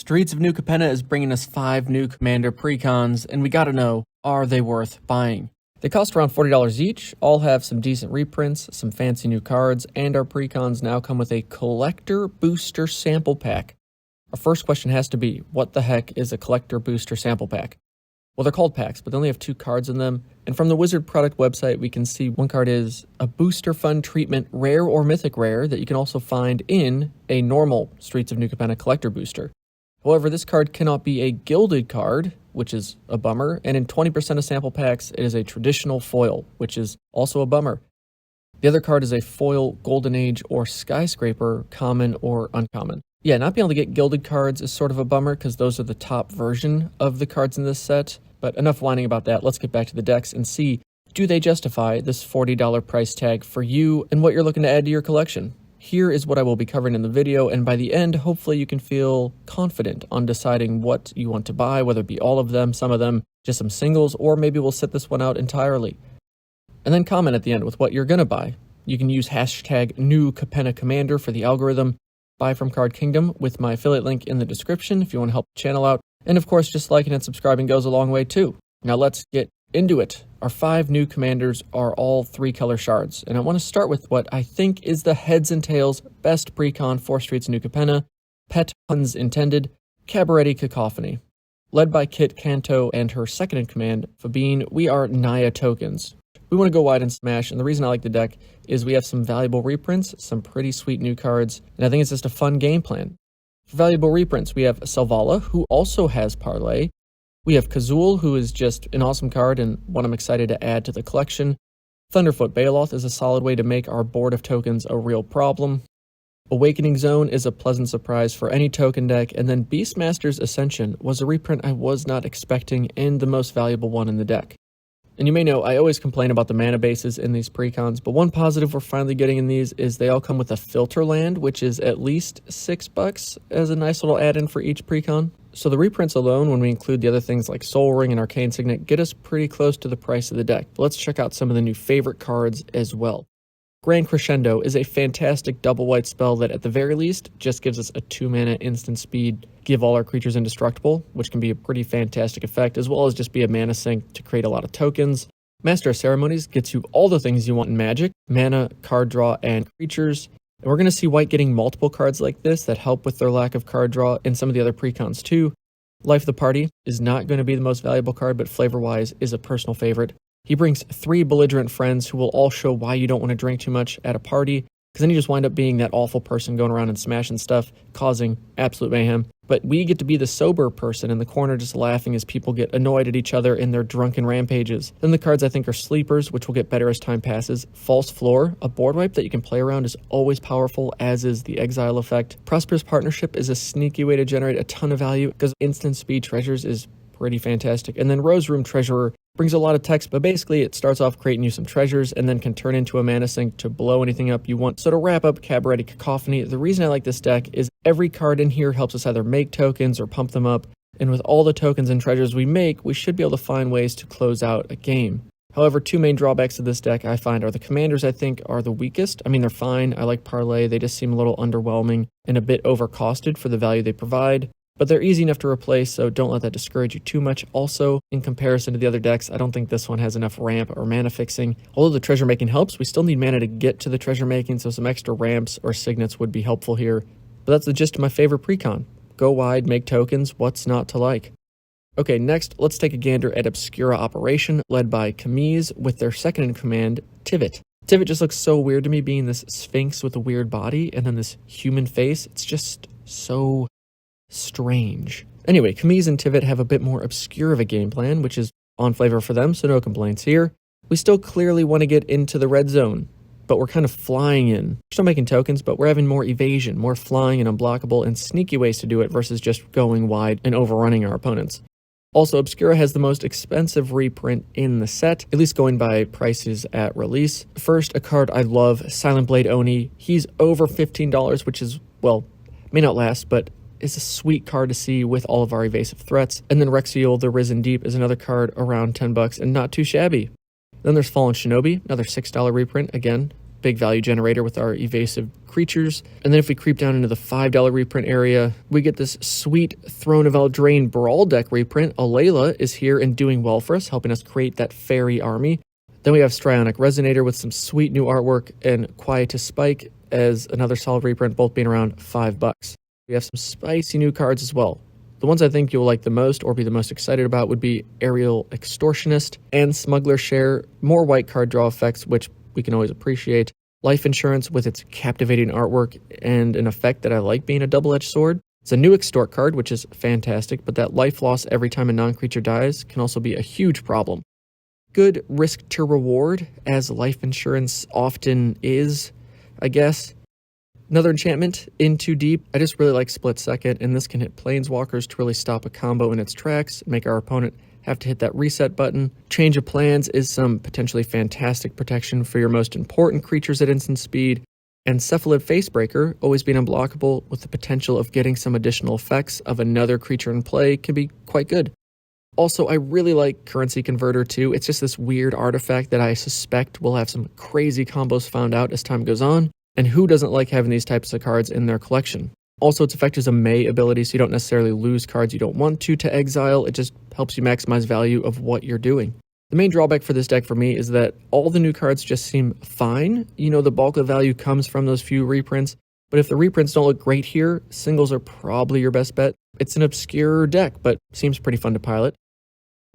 Streets of New Capenna is bringing us 5 new Commander Precons, and we gotta know, are they worth buying? They cost around $40 each, all have some decent reprints, some fancy new cards, and our Precons now come with a Collector Booster Sample Pack. Our first question has to be, what the heck is a Collector Booster Sample Pack? Well, they're called packs, but they only have 2 cards in them, and from the Wizard product website we can see one card is a Booster Fun Treatment Rare or Mythic Rare that you can also find in a normal Streets of New Capenna Collector Booster. However, this card cannot be a gilded card, which is a bummer, and in 20% of sample packs, it is a traditional foil, which is also a bummer. The other card is a foil Golden Age or Skyscraper, common or uncommon. Yeah, not being able to get gilded cards is sort of a bummer because those are the top version of the cards in this set, but enough whining about that. Let's get back to the decks and see, do they justify this $40 price tag for you and what you're looking to add to your collection? Here is what I will be covering in the video, and by the end, hopefully you can feel confident on deciding what you want to buy, whether it be all of them, some of them, just some singles, or maybe we'll sit this one out entirely. And then comment at the end with what you're going to buy. You can use hashtag New Capenna Commander for the algorithm, buy from Card Kingdom with my affiliate link in the description if you want to help the channel out, and of course just liking and subscribing goes a long way too. Now let's get into it. Our 5 new commanders are all 3-color shards, and I want to start with what I think is the heads and tails best precon for Streets of New Capenna, pet puns intended, Cabaretti Cacophony. Led by Kit Canto and her second in command, Fabine, we are Naya tokens. We want to go wide and smash, and the reason I like the deck is we have some valuable reprints, some pretty sweet new cards, and I think it's just a fun game plan. For valuable reprints, we have Selvala, who also has Parlay. We have Kazul, who is just an awesome card and one I'm excited to add to the collection. Thunderfoot Baloth is a solid way to make our board of tokens a real problem. Awakening Zone is a pleasant surprise for any token deck, and then Beastmaster's Ascension was a reprint I was not expecting and the most valuable one in the deck. And you may know, I always complain about the mana bases in these precons, but one positive we're finally getting in these is they all come with a filter land, which is at least $6 as a nice little add-in for each precon. So the reprints alone, when we include the other things like Soul Ring and Arcane Signet, get us pretty close to the price of the deck. But let's check out some of the new favorite cards as well. Grand Crescendo is a fantastic double white spell that at the very least just gives us a 2-mana instant speed, give all our creatures indestructible, which can be a pretty fantastic effect, as well as just be a mana sink to create a lot of tokens. Master of Ceremonies gets you all the things you want in Magic, mana, card draw, and creatures. And we're going to see white getting multiple cards like this that help with their lack of card draw in some of the other precons too. Life of the Party is not going to be the most valuable card, but flavor-wise is a personal favorite. He brings 3 belligerent friends who will all show why you don't want to drink too much at a party, because then you just wind up being that awful person going around and smashing stuff, causing absolute mayhem. But we get to be the sober person in the corner just laughing as people get annoyed at each other in their drunken rampages. Then the cards I think are sleepers, which will get better as time passes. False Floor, a board wipe that you can play around, is always powerful, as is the Exile effect. Prosperous Partnership is a sneaky way to generate a ton of value, because instant speed treasures is pretty fantastic. And then Rose Room Treasurer brings a lot of text, but basically it starts off creating you some treasures and then can turn into a mana sink to blow anything up you want. So to wrap up Cabaretti Cacophony, the reason I like this deck is every card in here helps us either make tokens or pump them up, and with all the tokens and treasures we make, we should be able to find ways to close out a game. However, 2 main drawbacks to this deck I find are the commanders I think are the weakest. I mean, they're fine, I like Parlay, they just seem a little underwhelming and a bit overcosted for the value they provide. But they're easy enough to replace, so don't let that discourage you too much. Also, in comparison to the other decks, I don't think this one has enough ramp or mana fixing. Although the treasure making helps, we still need mana to get to the treasure making, so some extra ramps or signets would be helpful here. But that's the gist of my favorite precon. Go wide, make tokens, what's not to like? Okay, next, let's take a gander at Obscura Operation, led by Camise with their second in command, Tivit. Tivit just looks so weird to me, being this sphinx with a weird body and then this human face. It's just so strange. Anyway, Camise and Tivit have a bit more obscure of a game plan, which is on flavor for them, so no complaints here. We still clearly want to get into the red zone, but we're kind of flying in. We're still making tokens, but we're having more evasion, more flying and unblockable and sneaky ways to do it versus just going wide and overrunning our opponents. Also, Obscura has the most expensive reprint in the set, at least going by prices at release. First, a card I love, Silent Blade Oni. He's over $15, which is, well, may not last, but is a sweet card to see with all of our evasive threats. And then Rexiel, the Risen Deep, is another card around $10 and not too shabby. Then there's Fallen Shinobi, another $6 reprint, again, big value generator with our evasive creatures. And then if we creep down into the $5 reprint area, we get this sweet Throne of Eldraine Brawl deck reprint. Alayla is here and doing well for us, helping us create that fairy army. Then we have Strionic Resonator with some sweet new artwork, and Quietus Spike as another solid reprint, both being around $5. We have some spicy new cards as well. The ones I think you'll like the most or be the most excited about would be Aerial Extortionist and Smuggler Share, more white card draw effects, which we can always appreciate. Life Insurance with its captivating artwork and an effect that I like being a double-edged sword. It's a new Extort card, which is fantastic, but that life loss every time a non-creature dies can also be a huge problem. Good risk to reward, as life insurance often is, I guess. Another enchantment, In Too Deep. I just really like Split Second, and this can hit Planeswalkers to really stop a combo in its tracks, make our opponent have to hit that reset button. Change of Plans is some potentially fantastic protection for your most important creatures at instant speed. And Cephalid Facebreaker, always being unblockable with the potential of getting some additional effects of another creature in play, can be quite good. Also, I really like Currency Converter too. It's just this weird artifact that I suspect will have some crazy combos found out as time goes on. And who doesn't like having these types of cards in their collection? Also, its effect is a May ability, so you don't necessarily lose cards you don't want to exile. It just helps you maximize value of what you're doing. The main drawback for this deck for me is that all the new cards just seem fine. You know, the bulk of the value comes from those few reprints. But if the reprints don't look great here, singles are probably your best bet. It's an obscure deck, but seems pretty fun to pilot.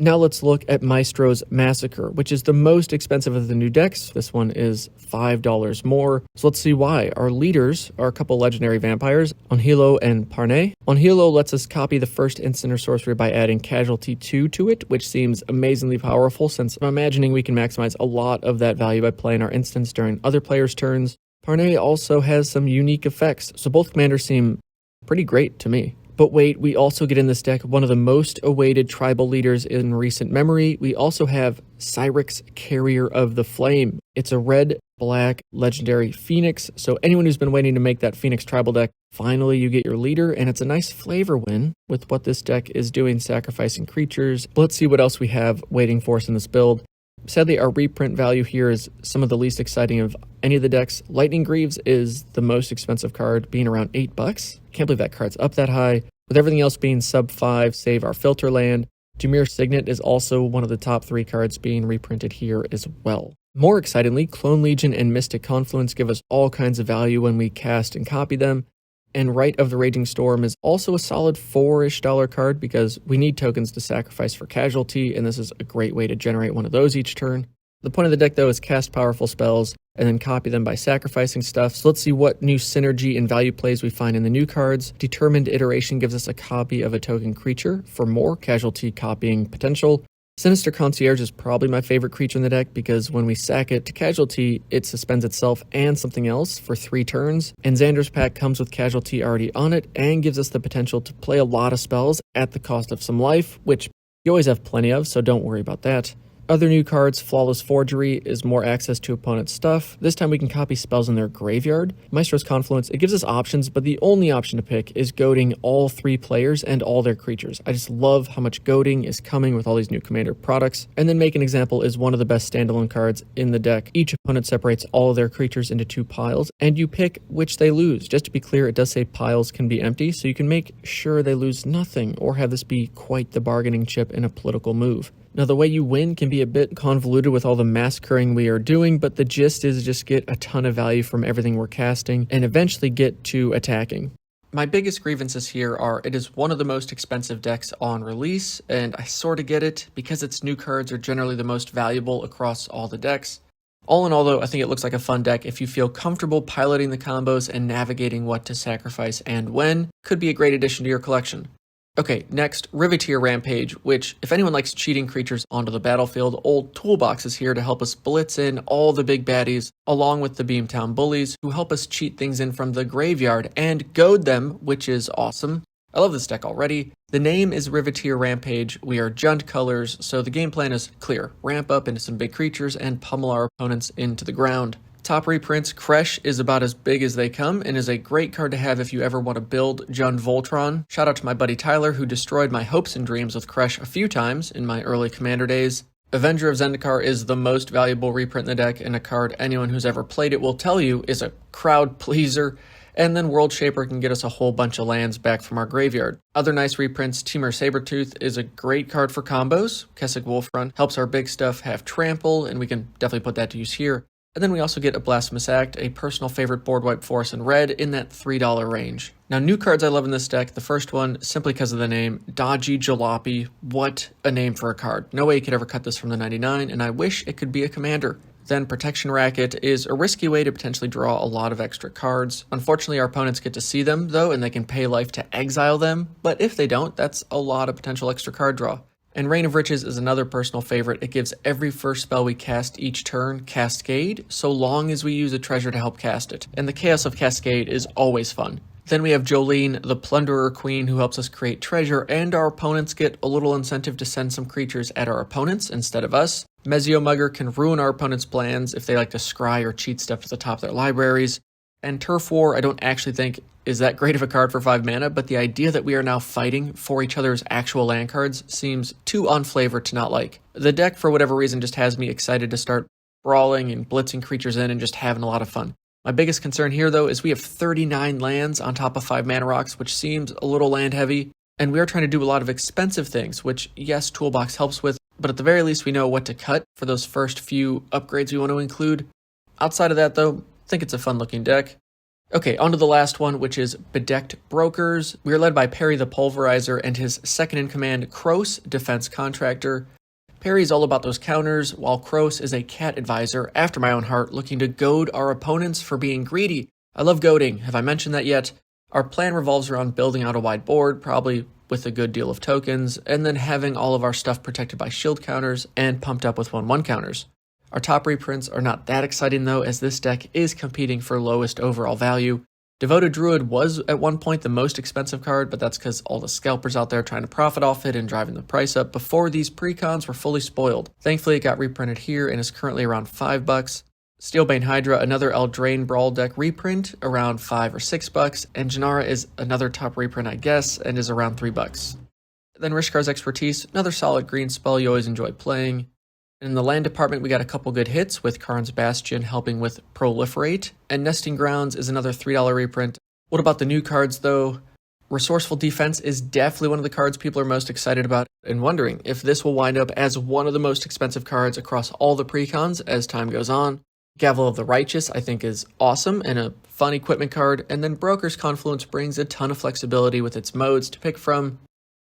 Now let's look at Maestros Massacre, which is the most expensive of the new decks. This one is $5 more. So let's see why. Our leaders are a couple legendary vampires, Onhilo and Parnay. Onhilo lets us copy the first instant or sorcery by adding Casualty 2 to it, which seems amazingly powerful since I'm imagining we can maximize a lot of that value by playing our instants during other players' turns. Parnay also has some unique effects, so both commanders seem pretty great to me. But wait, we also get in this deck one of the most awaited tribal leaders in recent memory. We also have Cyrix, Carrier of the Flame. It's a red-black legendary Phoenix, so anyone who's been waiting to make that Phoenix tribal deck, finally you get your leader, and it's a nice flavor win with what this deck is doing, sacrificing creatures. But let's see what else we have waiting for us in this build. Sadly, our reprint value here is some of the least exciting of any of the decks. Lightning Greaves is the most expensive card, being around $8. Can't believe that card's up that high. With everything else being sub 5, save our filter land. Dimir Signet is also one of the top 3 cards being reprinted here as well. More excitingly, Clone Legion and Mystic Confluence give us all kinds of value when we cast and copy them. And Rite of the Raging Storm is also a solid $4-ish card because we need tokens to sacrifice for casualty, and this is a great way to generate one of those each turn. The point of the deck, though, is cast powerful spells and then copy them by sacrificing stuff. So let's see what new synergy and value plays we find in the new cards. Determined Iteration gives us a copy of a token creature for more casualty copying potential. Sinister Concierge is probably my favorite creature in the deck because when we sack it to casualty, it suspends itself and something else for 3 turns. And Xander's Pact comes with casualty already on it and gives us the potential to play a lot of spells at the cost of some life, which you always have plenty of, so don't worry about that. Other new cards, Flawless Forgery is more access to opponent's stuff. This time we can copy spells in their graveyard. Maestro's Confluence, it gives us options, but the only option to pick is goading all 3 players and all their creatures. I just love how much goading is coming with all these new Commander products. And then Make an Example is one of the best standalone cards in the deck. Each opponent separates all of their creatures into 2 piles, and you pick which they lose. Just to be clear, it does say piles can be empty, so you can make sure they lose nothing, or have this be quite the bargaining chip in a political move. Now, the way you win can be a bit convoluted with all the massacring we are doing, but the gist is just get a ton of value from everything we're casting and eventually get to attacking. My biggest grievances here are it is one of the most expensive decks on release, and I sort of get it because its new cards are generally the most valuable across all the decks. All in all, though, I think it looks like a fun deck if you feel comfortable piloting the combos and navigating what to sacrifice and when. Could be a great addition to your collection. Okay, next, Riveteers Rampage, which, if anyone likes cheating creatures onto the battlefield, old Toolbox is here to help us blitz in all the big baddies, along with the Beamtown Bullies, who help us cheat things in from the graveyard and goad them, which is awesome. I love this deck already. The name is Riveteers Rampage, we are Junt colors, so the game plan is clear. Ramp up into some big creatures and pummel our opponents into the ground. Top reprints, Kresh is about as big as they come and is a great card to have if you ever want to build Jund Voltron. Shout out to my buddy Tyler who destroyed my hopes and dreams with Kresh a few times in my early Commander days. Avenger of Zendikar is the most valuable reprint in the deck, and a card anyone who's ever played it will tell you is a crowd pleaser. And then World Shaper can get us a whole bunch of lands back from our graveyard. Other nice reprints, Temur Sabertooth is a great card for combos. Kessig Wolfrun helps our big stuff have trample, and we can definitely put that to use here. And then we also get a Blasphemous Act, a personal favorite board wipe for us in red in that $3 range. Now, new cards I love in this deck. The first one, simply because of the name, Dodgy Jalopy. What a name for a card. No way you could ever cut this from the 99, and I wish it could be a commander. Then Protection Racket is a risky way to potentially draw a lot of extra cards. Unfortunately, our opponents get to see them, though, and they can pay life to exile them. But if they don't, that's a lot of potential extra card draw. And Reign of Riches is another personal favorite. It gives every first spell we cast each turn Cascade, so long as we use a treasure to help cast it. And the chaos of Cascade is always fun. Then we have Jolene, the Plunderer Queen, who helps us create treasure, and our opponents get a little incentive to send some creatures at our opponents instead of us. Mezio Mugger can ruin our opponents' plans if they like to scry or cheat stuff to the top of their libraries. And Turf War, I don't actually think is that great of a card for 5 mana, but the idea that we are now fighting for each other's actual land cards seems too unflavored to not like. The deck, for whatever reason, just has me excited to start brawling and blitzing creatures in and just having a lot of fun. My biggest concern here, though, is we have 39 lands on top of 5 mana rocks, which seems a little land heavy, and we are trying to do a lot of expensive things, which, yes, Toolbox helps with, but at the very least we know what to cut for those first few upgrades we want to include. Outside of that, though, I think it's a fun-looking deck. Okay, on to the last one, which is Bedecked Brokers. We are led by Perry the Pulverizer and his second-in-command, Kroos, Defense Contractor. Perry's all about those counters, while Kroos is a cat advisor, after my own heart, looking to goad our opponents for being greedy. I love goading. Have I mentioned that yet? Our plan revolves around building out a wide board, probably with a good deal of tokens, and then having all of our stuff protected by shield counters and pumped up with 1/1 counters. Our top reprints are not that exciting though, as this deck is competing for lowest overall value. Devoted Druid was at one point the most expensive card, but that's because all the scalpers out there trying to profit off it and driving the price up before these precons were fully spoiled. Thankfully it got reprinted here and is currently around $5. Steelbane Hydra, another Eldraine Brawl deck reprint, around $5 or $6, and Janara is another top reprint I guess, and is around $3. Then Rishkar's Expertise, another solid green spell you always enjoy playing. In the land department, we got a couple good hits, with Karn's Bastion helping with Proliferate, and Nesting Grounds is another $3 reprint. What about the new cards, though? Resourceful Defense is definitely one of the cards people are most excited about, and wondering if this will wind up as one of the most expensive cards across all the precons as time goes on. Gavel of the Righteous, I think, is awesome, and a fun equipment card, and then Broker's Confluence brings a ton of flexibility with its modes to pick from.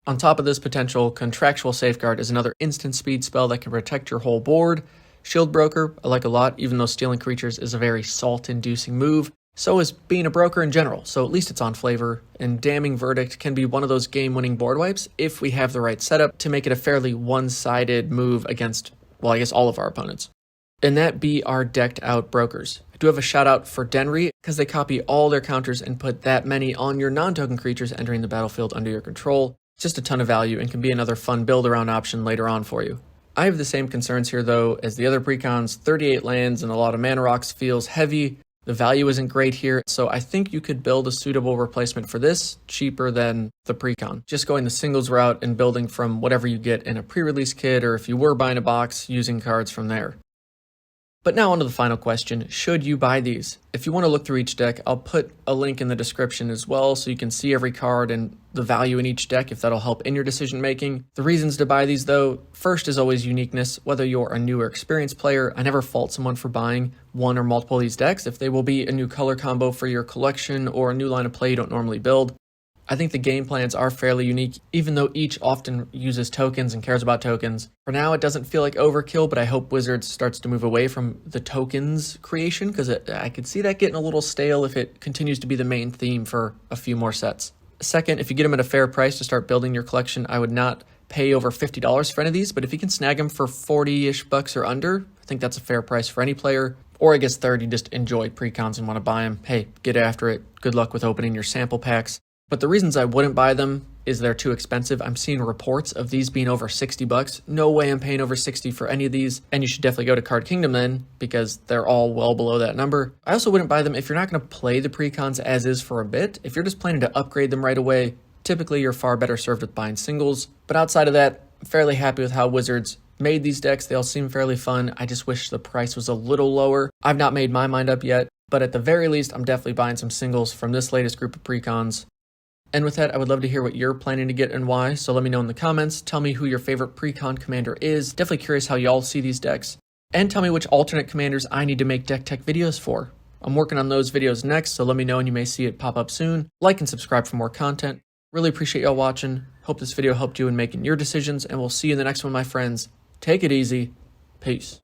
On top of this, potential Contractual Safeguard is another instant speed spell that can protect your whole board. Shield Broker, I like a lot, even though stealing creatures is a very salt-inducing move. So is being a broker in general, so at least it's on flavor. And Damning Verdict can be one of those game-winning board wipes if we have the right setup to make it a fairly one-sided move against, well, I guess all of our opponents. And that be our decked out brokers. I do have a shout out for Denry, because they copy all their counters and put that many on your non-token creatures entering the battlefield under your control. Just a ton of value and can be another fun build-around option later on for you. I have the same concerns here though as the other precons. 38 lands and a lot of mana rocks feels heavy. The value isn't great here, so I think you could build a suitable replacement for this, cheaper than the precon. Just going the singles route and building from whatever you get in a pre-release kit, or if you were buying a box, using cards from there. But now on to the final question, should you buy these? If you want to look through each deck, I'll put a link in the description as well so you can see every card and the value in each deck if that'll help in your decision making. The reasons to buy these though, first is always uniqueness. Whether you're a new or experienced player, I never fault someone for buying one or multiple of these decks if they will be a new color combo for your collection or a new line of play you don't normally build. I think the game plans are fairly unique, even though each often uses tokens and cares about tokens. For now, it doesn't feel like overkill, but I hope Wizards starts to move away from the tokens creation, because I could see that getting a little stale if it continues to be the main theme for a few more sets. Second, if you get them at a fair price to start building your collection, I would not pay over $50 for any of these, but if you can snag them for 40-ish bucks or under, I think that's a fair price for any player. Or I guess third, you just enjoy precons and want to buy them. Hey, get after it. Good luck with opening your sample packs. But the reasons I wouldn't buy them is they're too expensive. I'm seeing reports of these being over 60 bucks. No way I'm paying over 60 for any of these. And you should definitely go to Card Kingdom then, because they're all well below that number. I also wouldn't buy them if you're not going to play the precons as is for a bit. If you're just planning to upgrade them right away, typically you're far better served with buying singles. But outside of that, I'm fairly happy with how Wizards made these decks. They all seem fairly fun. I just wish the price was a little lower. I've not made my mind up yet, but at the very least, I'm definitely buying some singles from this latest group of Precons. And with that, I would love to hear what you're planning to get and why, so let me know in the comments. Tell me who your favorite Precon commander is. Definitely curious how y'all see these decks. And tell me which alternate commanders I need to make deck tech videos for. I'm working on those videos next, so let me know and you may see it pop up soon. Like and subscribe for more content. Really appreciate y'all watching. Hope this video helped you in making your decisions, and we'll see you in the next one, my friends. Take it easy. Peace.